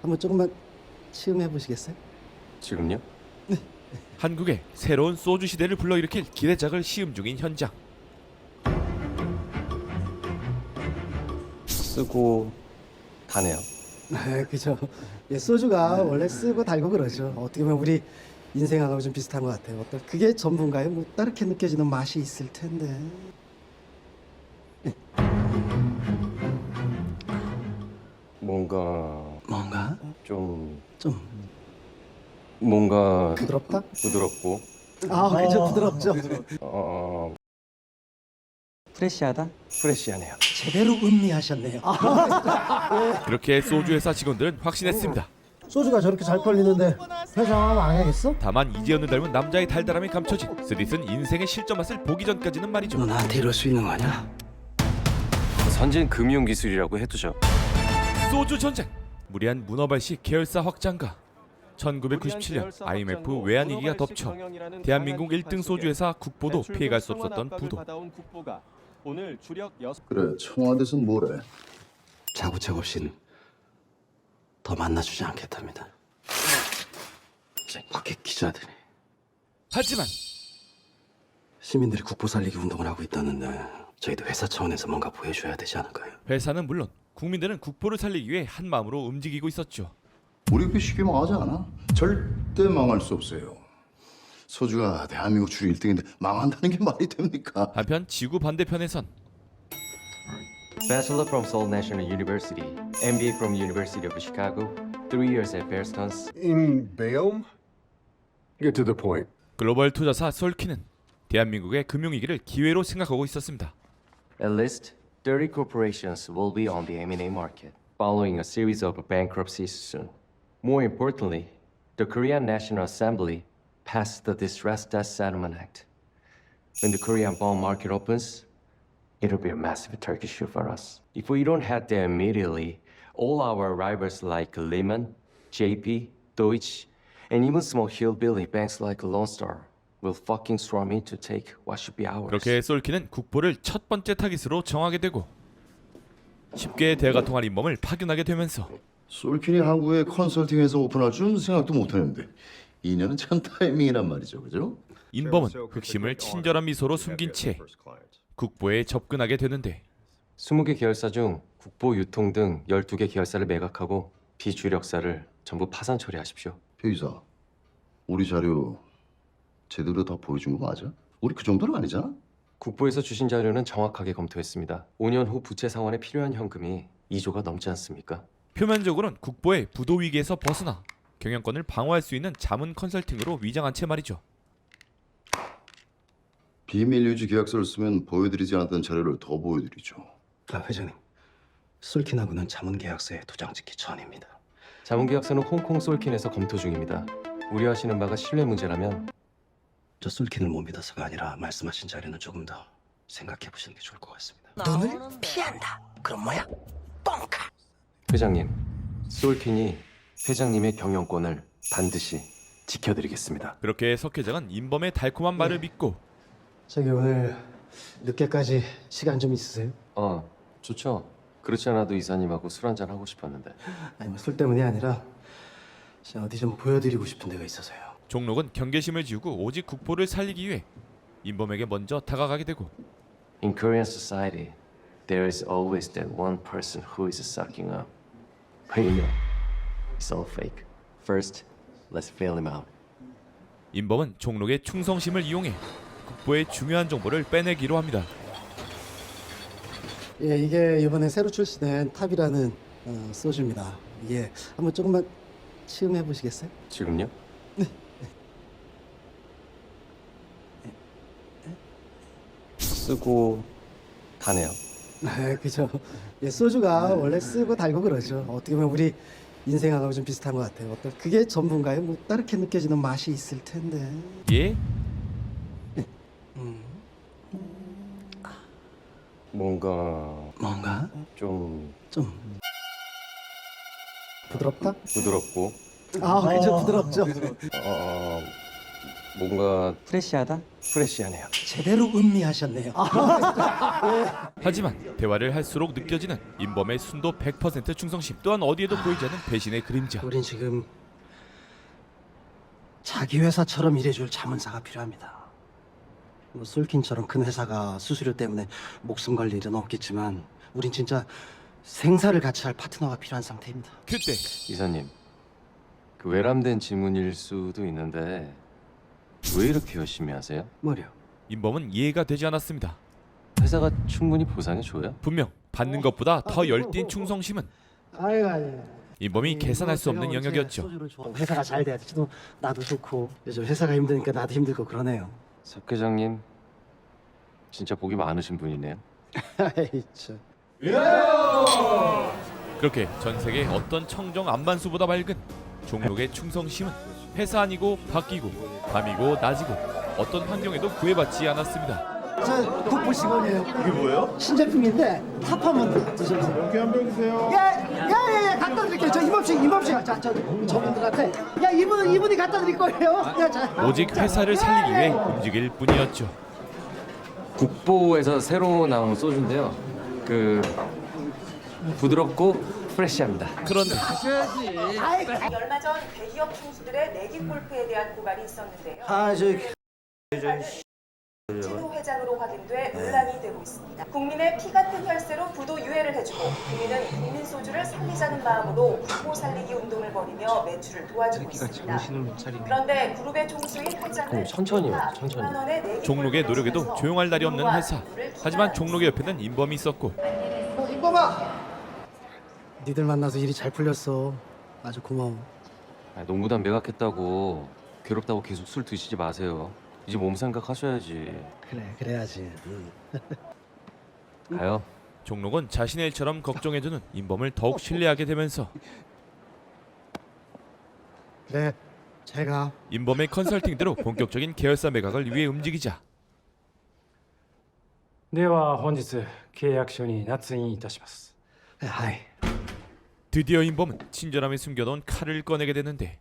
한번 조금만 시음해 보시겠어요? 지금요? 한국의 새로운 소주 시대를 불러일으킬 기대작을 시음 중인 현장. 쓰고 다네요. 네, 그죠. 예, 소주가 원래 쓰고 달고 그러죠. 어떻게 보면 우리 인생하고 좀 비슷한 것 같아요. 어떤 그게 전부인가요? 뭐 다르게 느껴지는 맛이 있을 텐데. 뭔가 좀 좀 뭔가 부드럽다? 부드럽고 그죠, 부드럽죠. 프레시하다? 프레시하네요. 제대로 음미하셨네요. 그렇게 소주 회사 직원들은 확신했습니다. 소주가 저렇게 잘 팔리는데 회장 안 해야겠어? 다만 이재현을 닮은 남자의 달달함이 감춰진 스릿은 인생의 실전 맛을 보기 전까지는 말이죠. 너 나한테 이럴 수 있는 거 아니야? 선진 금융 기술이라고 해두죠. 소주 전쟁, 무리한 문어발식 계열사 확장과 1997년 IMF 외환위기가 덮쳐 대한민국 1등 소주 회사 국보도 피해갈 수 없었던 부도. 그래, 청와대에서 뭐래? 자구책 없이는 더 만나주지 않겠답니다. 밖에 기자들이 하지만 시민들이 국보 살리기 운동을 하고 있다는데 저희도 회사 차원에서 뭔가 보여줘야 되지 않을까요? 회사는 물론 국민들은 국보를 살리기 위해 한 마음으로 움직이고 있었죠. 우리 그렇게 쉽게 망하지 않아. 절대 망할 수 없어요. 소주가 대한민국 주류 1등인데 망한다는 게 말이 됩니까? 한편 지구 반대편에선 Bachelor from Seoul National University, MBA from University of Chicago, 3 years at Bear Stearns. In Bayonne? Get to the point. 글로벌 투자사 솔키는 대한민국의 금융위기를 기회로 생각하고 있었습니다. At least 30 corporations will be on the M&A market, following a series of bankruptcies soon. More importantly, the Korean National Assembly passed the Distressed Debt Settlement Act. When the Korean bond market opens, it'll be a massive turkey shoot for us. If we don't have that immediately, all our rivals like Lehman, JP, Deutsche, and even small hillbilly banks like Lone Star will fucking swarm in to take what should be ours. 그렇게 솔키는 국보를 첫 번째 타깃으로 정하게 되고 쉽게 대가 통할 인범을 파견하게 되면서 솔킨이 한국에 컨설팅에서 오픈할 줄은 생각도 못했는데 2년은 참 타이밍이란 말이죠, 그죠? 인범은 흑심을 친절한 미소로 숨긴 채 국보에 접근하게 되는데 20개 계열사 중 국보, 유통 등 12개 계열사를 매각하고 비주력사를 전부 파산 처리하십시오. 표이사, 우리 자료 제대로 다 보여준 거 맞아? 우리 그 정도는 아니잖아? 국보에서 주신 자료는 정확하게 검토했습니다. 5년 후 부채 상환에 필요한 현금이 2조가 넘지 않습니까? 표면적으로는 국보의 부도 위기에서 벗어나 경영권을 방어할 수 있는 자문 컨설팅으로 위장한 채 말이죠. 비밀 유지 계약서를 쓰면 보여드리지 않았던 자료를 더 보여드리죠. 회장님, 솔킨하고는 자문 계약서에 도장 찍기 전입니다. 자문 계약서는 홍콩 솔킨에서 검토 중입니다. 우려하시는 바가 신뢰 문제라면 저 솔킨을 못 믿어서가 아니라 말씀하신 자료는 조금 더 생각해 보시는 게 좋을 것 같습니다. 돈을 피한다. 그럼 뭐야? 뻥카. 회장님, 솔킨이 회장님의 경영권을 반드시 지켜드리겠습니다. 그렇게 석 회장은 인범의 달콤한 말을 믿고 저기 오늘 늦게까지 시간 좀 있으세요? 좋죠. 그렇지 않아도 이사님하고 술 한잔 하고 싶었는데. 아니 뭐 술 때문이 아니라 제가 어디 좀 보여드리고 싶은 데가 있어서요. 종록은 경계심을 지우고 오직 국보를 살리기 위해 인범에게 먼저 다가가게 되고 In Korean society, there is always that one person who is sucking up. But you know, it's all fake. First, let's bail him out. 인범은 종록의 충성심을 이용해 국보의 중요한 정보를 빼내기로 합니다. 예, 이게 이번에 새로 출시된 탑이라는 소주입니다. 이게 한번 조금만 시음해 보시겠어요? 지금요? 쓰고 다네요. 네, 그죠. 예, 소주가 원래 쓰고 달고 그러죠. 어떻게 보면 우리 인생하고 좀 비슷한 것 같아요. 어떤 그게 전부인가요? 뭐 다르게 느껴지는 맛이 있을 텐데. 예? 뭔가 좀 부드럽다? 부드럽고 그죠, 부드럽죠. 뭔가 프레시하다? 프레시하네요. 제대로 음미하셨네요. 하지만 대화를 할수록 느껴지는 인범의 순도 100% 충성심, 또한 어디에도 보이지 않는 배신의 그림자. 우린 지금 자기 회사처럼 일해줄 자문사가 필요합니다. 뭐 솔킨처럼 큰 회사가 수수료 때문에 목숨 걸 일은 없겠지만 우린 진짜 생사를 같이 할 파트너가 필요한 상태입니다. 그때 이사님, 그 외람된 질문일 수도 있는데 왜 이렇게 열심히 하세요? 뭐래요? 인범은 이해가 되지 않았습니다. 회사가 충분히 보상해줘요? 분명 받는 것보다 더 열띤 충성심은 아유. 인범이 계산할 수 없는 영역이었죠. 회사가 잘 돼야지. 나도 좋고 요즘 회사가 힘드니까 나도 힘들고 그러네요. 석 회장님 진짜 복이 많으신 분이네요. 아이 참. 그렇게 전 세계 어떤 청정 안반수보다 밝은 종록의 충성심은 회사 아니고 바뀌고 밤이고 낮이고 어떤 환경에도 구애받지 않았습니다. 저 국보식원이에요. 이게 뭐예요? 신제품인데 탑 한번 드셔보세요. 여기 한 병 주세요. 예, 갖다 드릴게요. 저 이범식, 저분들한테. 야, 이분이 갖다 드릴 거예요. 야, 자. 오직 회사를 살리기 위해 움직일 뿐이었죠. 국보에서 새로 나온 소주인데요. 그 부드럽고 프레시합니다. 그런데 얼마 전 대기업 총수들의 내기 골프에 대한 고발이 있었는데요. 신호 회장으로 확인돼 논란이 되고 있습니다. 국민의 피 같은 혈세로 부도 유예를 해주고 국민은 국민 소주를 살리자는 마음으로 국보 살리기 운동을 벌이며 매출을 도와주고 있습니다. 그런데 그룹의 총수인 회장은 천천히요, 100만 원의 내기 종록의 골프를 노력에도 통해서 조용할 날이 없는 부도와 회사. 부도를 하지만 투자하는 종록의 옆에는 인범이 있었고 니들 만나서 일이 잘 풀렸어. 아주 고마워. 농구단 매각했다고 괴롭다고 계속 술 드시지 마세요. 이제 몸 생각하셔야지. 그래, 그래야지. 가요. 종록은 자신의 일처럼 걱정해주는 인범을 더욱 신뢰하게 되면서 그래, 잘 가. 인범의 컨설팅대로 본격적인 계열사 매각을 위해 움직이자 では本日契約書に捺印いたします 하이. 드디어 인범은 친절함에 숨겨놓은 칼을 꺼내게 되는데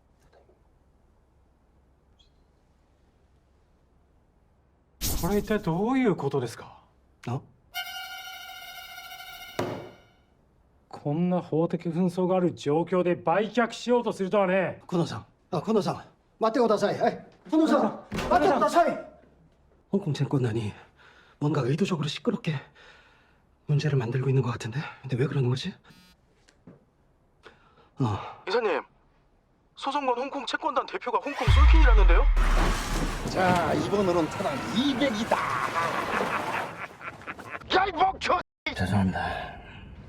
これ一体どういうことですか 어? こんな法的紛争がある状況で売却しようとするとはね 코노상, 코노상, 맞대 고다사이. 코노상, 맞대 고다사이. 홍콩 채권단이 뭔가 의도적으로 시끄럽게 문제를 만들고 있는 것 같은데, 근데 왜 그러는 거지? 이사님, 소송건 홍콩 채권단 대표가 홍콩 솔킨이라는데요? 자, 이번으로는 타당 200이다. 야, 이 멍청! 죄송합니다.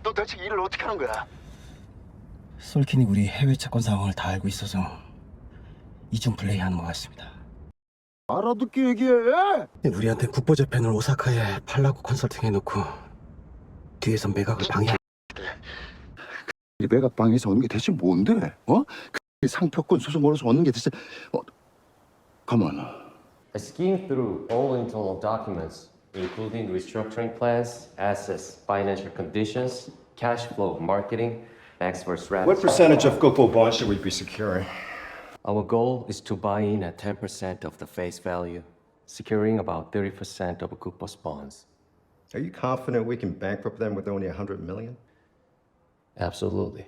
너 대체 일을 어떻게 하는 거야? 솔킨이 우리 해외 채권 상황을 다 알고 있어서 이중 플레이하는 것 같습니다. 알아듣게 얘기해. 우리한테 국보재팬을 오사카에 팔라고 컨설팅해놓고 뒤에서 매각을 방해. 이 매각방에서 얻는 게 대체 뭔데? 어? 그 상표권 소송으로서 얻는 게 대체 가만. I skimmed through all internal documents, including restructuring plans, assets, financial conditions, cash flow, marketing, expert strategy. What percentage of Gokpo bonds should we be securing? Our goal is to buy in at 10% of the face value, securing about 30% of Kupo's bonds. Are you confident we can bankrupt them with only 100 million? Absolutely.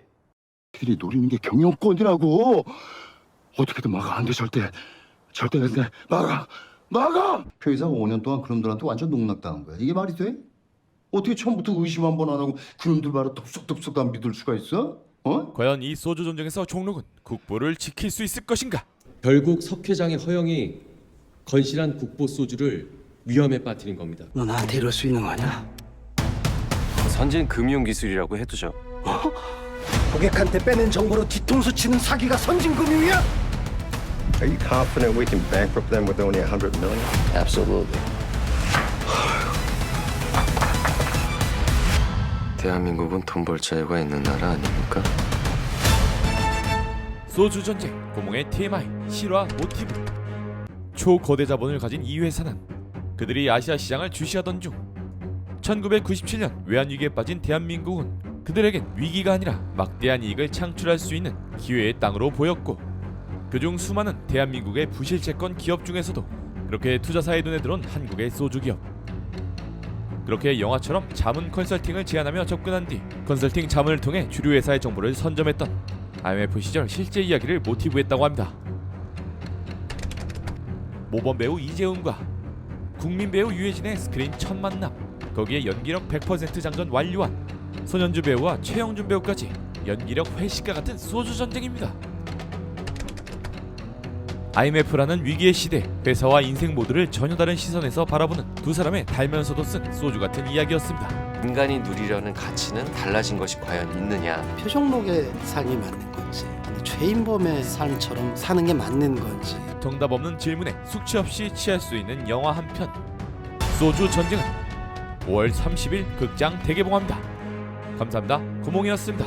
들이 노리는 게 경영권이라고. 어떻게든 막아. 안 돼, 절대 안 돼. 막아. 표의사가 5년 동안 그놈들한테 완전 농락당한 거야. 이게 말이 돼? 어떻게 처음부터 의심 한 번 안 하고 그놈들 말을 덥석덥석 안 믿을 수가 있어? 어? 과연 이 소주 전쟁에서 종록은 국보를 지킬 수 있을 것인가? 결국 석 회장의 허영이 건실한 국보 소주를 위험에 빠뜨린 겁니다. 너 나한테 이럴 수 있는 거 아니야? 선진 금융 기술이라고 해두죠. 고객한테 빼낸 정보로 뒤통수 치는 사기가 선진금융이야? Are you confident we can bankrupt them with only 100 million? Absolutely. 대한민국은 돈 벌 자유가 있는 나라 아닙니까? 소주 전쟁, 고몽의 TMI, 실화 모티브. 초거대 자본을 가진 이 회사는 그들이 아시아 시장을 주시하던 중 1997년 외환위기에 빠진 대한민국은 그들에겐 위기가 아니라 막대한 이익을 창출할 수 있는 기회의 땅으로 보였고 그중 수많은 대한민국의 부실채권 기업 중에서도 그렇게 투자사의 눈에 들어온 한국의 소주 기업. 그렇게 영화처럼 자문 컨설팅을 제안하며 접근한 뒤 컨설팅 자문을 통해 주류 회사의 정보를 선점했던 IMF 시절 실제 이야기를 모티브했다고 합니다. 모범 배우 이재훈과 국민 배우 유해진의 스크린 첫 만남, 거기에 연기력 100% 장전 완료한 손현주 배우와 최영준 배우까지 연기력 회식과 같은 소주 전쟁입니다. IMF라는 위기의 시대, 회사와 인생 모두를 전혀 다른 시선에서 바라보는 두 사람의 달면서도 쓴 소주 같은 이야기였습니다. 인간이 누리려는 가치는 달라진 것이 과연 있느냐? 표정록의 삶이 맞는 건지, 최인범의 삶처럼 사는 게 맞는 건지. 정답 없는 질문에 숙취 없이 취할 수 있는 영화 한 편. 소주 전쟁은 5월 30일 극장 대개봉합니다. 감사합니다. 구몽이었습니다.